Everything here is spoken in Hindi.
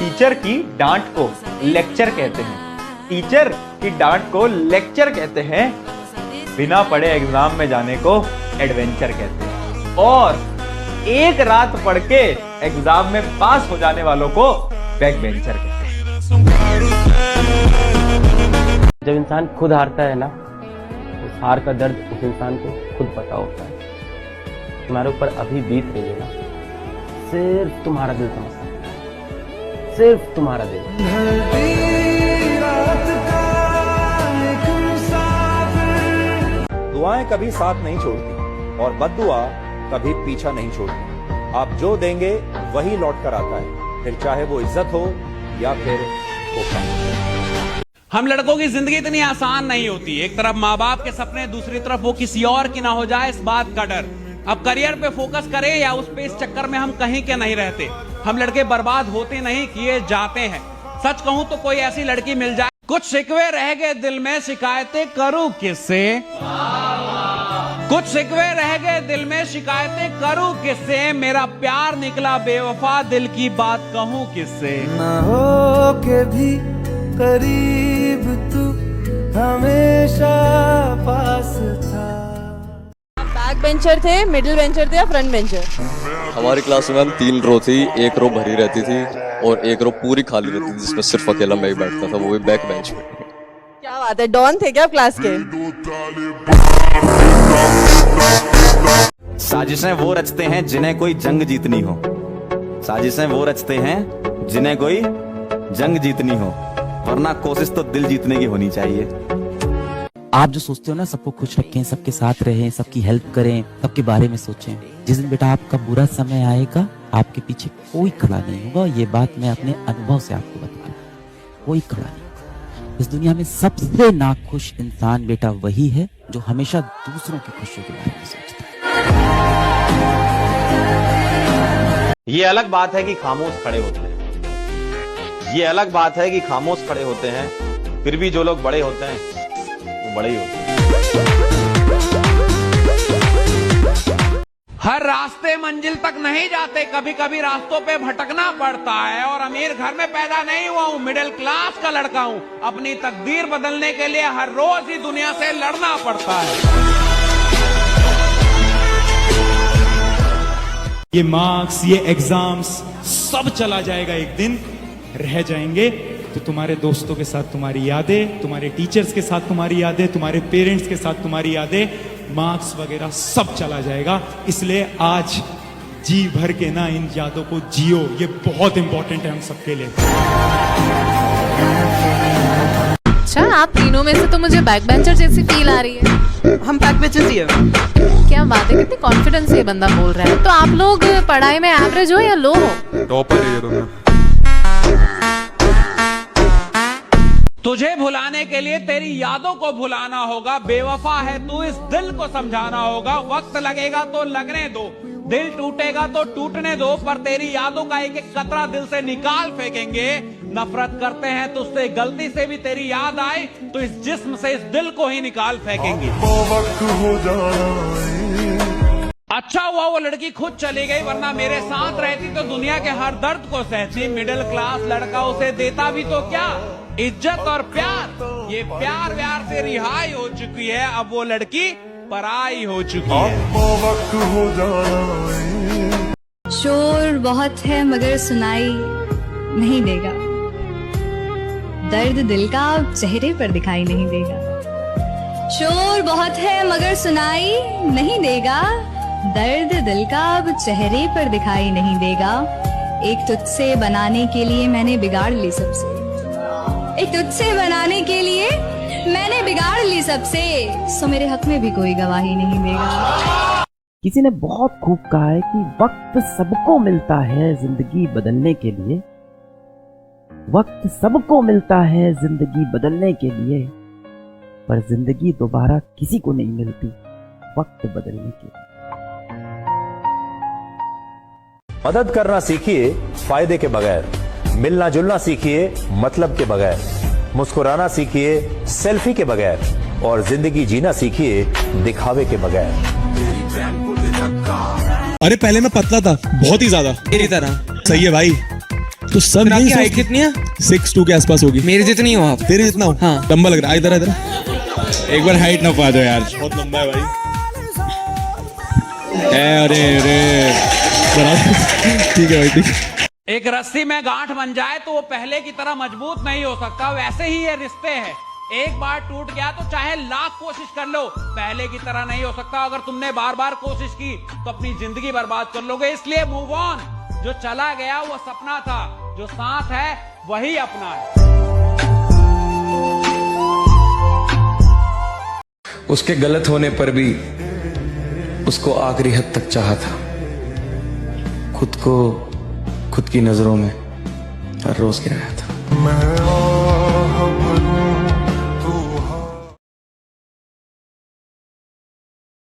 टीचर की डांट को लेक्चर कहते हैं, टीचर की डांट को लेक्चर कहते हैं, बिना पढ़े एग्जाम में जाने को एडवेंचर कहते हैं, और एक रात पढ़ के एग्जाम में पास हो जाने वालों को बैक बेंचर कहते हैं। जब इंसान खुद हारता है ना, उस हार का दर्द उस इंसान को खुद पता होता है। तुम्हारे ऊपर अभी बीत रही है ना, सिर्फ तुम्हारा दिल समझ सकता है, सिर्फ तुम्हारा दिल। दुआएं कभी साथ नहीं छोड़ती और बद्दुआ कभी पीछा नहीं छोड़ती। आप जो देंगे वही लौट कर आता है, फिर चाहे वो इज्जत हो या फिर धोखा। हम लड़कों की जिंदगी इतनी आसान नहीं होती। एक तरफ माँ बाप के सपने, दूसरी तरफ वो किसी और की ना हो जाए इस बात का डर। अब करियर पे फोकस करें या उस पे, इस चक्कर में हम कहीं के नहीं रहते। हम लड़के बर्बाद होते नहीं, किए जाते हैं। सच कहूं तो कोई ऐसी लड़की मिल जाए, कुछ शिकवे रह गए दिल में, शिकायतें करूं किससे? कुछ शिकवे रह गए दिल में, शिकायतें करूं किससे? मेरा प्यार निकला बेवफा, दिल की बात कहूं किससे? ना हो के भी करीब तू हमेशा पास था। बैक बेंचर थे, मिडिल बेंचर थे या फ्रंट बेंचर? हमारी क्लास में हम 3 रो थी, एक रो भरी रहती थी और एक रो पूरी खाली रहती थी जिसमें सिर्फ अकेला मैं ही बैठता था, वो भी बैक बेंच पे। क्या बात है, डॉन थे क्या क्लास के? साजिशें वो रचते हैं जिन्हें कोई जंग जीतनी हो, साजिशें वो रचते हैं जिन्हें कोई जंग जीतनी हो, वरना कोशिश तो दिल जीतने की होनी चाहिए। आप जो सोचते हो ना, सबको खुश रखें, सबके साथ रहें, सबकी हेल्प करें, सबके बारे में सोचें, जिस दिन बेटा आपका बुरा समय आएगा आपके पीछे कोई खड़ा नहीं होगा। ये बात मैं अपने अनुभव से आपको बता रहा हूं, कोई खड़ा नहीं होगा। इस दुनिया में सबसे नाखुश इंसान बेटा वही है जो हमेशा दूसरों की खुशियों के बारे में सोचता है। ये अलग बात है कि खामोश खड़े होते हैं, ये अलग बात है कि खामोश खड़े होते हैं, फिर भी जो लोग बड़े होते हैं वो बड़े ही होते हैं। हर रास्ते मंजिल तक नहीं जाते, कभी कभी रास्तों पे भटकना पड़ता है। और अमीर घर में पैदा नहीं हुआ हूं, मिडिल क्लास का लड़का हूं। अपनी तकदीर बदलने के लिए हर रोज ही दुनिया से लड़ना पड़ता है। ये मार्क्स, ये एग्जाम्स सब चला जाएगा, एक दिन रह जाएंगे तो तुम्हारे दोस्तों के साथ तुम्हारी यादें, तुम्हारे टीचर्स के साथ तुम्हारी यादें, तुम्हारे पेरेंट्स के साथ तुम्हारी यादें, मार्क्स वगैरह सब चला जाएगा। इसलिए आज जी भर के ना इन यादों को जियो, ये बहुत इंपॉर्टेंट है हम सबके लिए। अच्छा, आप तीनों में से तो मुझे बैक बेंचर जैसी फील आ रही है। हम बैक बेंचर ही है। क्या बात है, कितनी कॉन्फिडेंस से ये बंदा बोल रहा है। तो आप लोग पढ़ाई में एवरेज हो या लो हो? टॉपर है ये तो मैं। तुझे भुलाने के लिए तेरी यादों को भुलाना होगा। बेवफा है तू, इस दिल को समझाना होगा। वक्त लगेगा तो लगने दो, दिल टूटेगा तो टूटने दो, पर तेरी यादों का एक एक कतरा दिल से निकाल फेंकेंगे। नफरत करते हैं तुझसे, गलती से भी तेरी याद आए तो इस जिस्म से इस दिल को ही निकाल फेंकेंगे। अच्छा हुआ वो लड़की खुद चली गई, वरना मेरे साथ रहती तो दुनिया के हर दर्द को सहती। मिडिल क्लास लड़का उसे देता भी तो क्या, इज्जत और प्यार। ये प्यार व्यार से रिहाई हो चुकी है, अब वो लड़की पराई हो चुकी है। शोर बहुत है मगर सुनाई नहीं देगा, दर्द दिल का चेहरे पर दिखाई नहीं देगा। शोर बहुत है मगर सुनाई नहीं देगा, दर्द दिल का अब चेहरे पर दिखाई नहीं देगा। एक तुझसे बनाने के लिए मैंने बिगाड़ ली सबसे, एक तुझसे बनाने के लिए मैंने बिगाड़ ली सबसे, सो मेरे हक में भी कोई गवाही नहीं देगा। किसी ने बहुत खूब कहा है कि वक्त सबको मिलता है जिंदगी बदलने के लिए, वक्त सबको मिलता है जिंदगी बदलने के लिए, पर जिंदगी दोबारा किसी को नहीं मिलती वक्त बदलने के लिए। मदद करना सीखिए फायदे के बगैर, मिलना जुलना सीखिए मतलब के बगैर, मुस्कुराना सीखिए सेल्फी के बगैर, और जिंदगी जीना सीखिए दिखावे के बगैर। अरे पहले मैं पतला था, बहुत ही ज्यादा, तेरी तरह। सही है भाई, तो सब आपकी हाइट कितनी है? 6'2" के आसपास होगी। मेरी जितनी हो आप? तेरी जितना हो? हाँ। लंबा लग रहा है। इधर इधर एक बार हाइट ना पा दो यार, बहुत लंबा है भाई। अरे अरे ठीक है भाई, ठीक है। एक रस्सी में गांठ बन जाए तो वो पहले की तरह मजबूत नहीं हो सकता, वैसे ही ये रिश्ते हैं। एक बार टूट गया तो चाहे लाख कोशिश कर लो, पहले की तरह नहीं हो सकता। अगर तुमने बार बार कोशिश की तो अपनी जिंदगी बर्बाद कर लोगे। इसलिए मूव ऑन। जो चला गया वो सपना था, जो साथ है वही अपना है। उसके गलत होने पर भी उसको आखिरी हद तक चाहा था। खुद को खुद की नजरों में हर रोज गिराया था।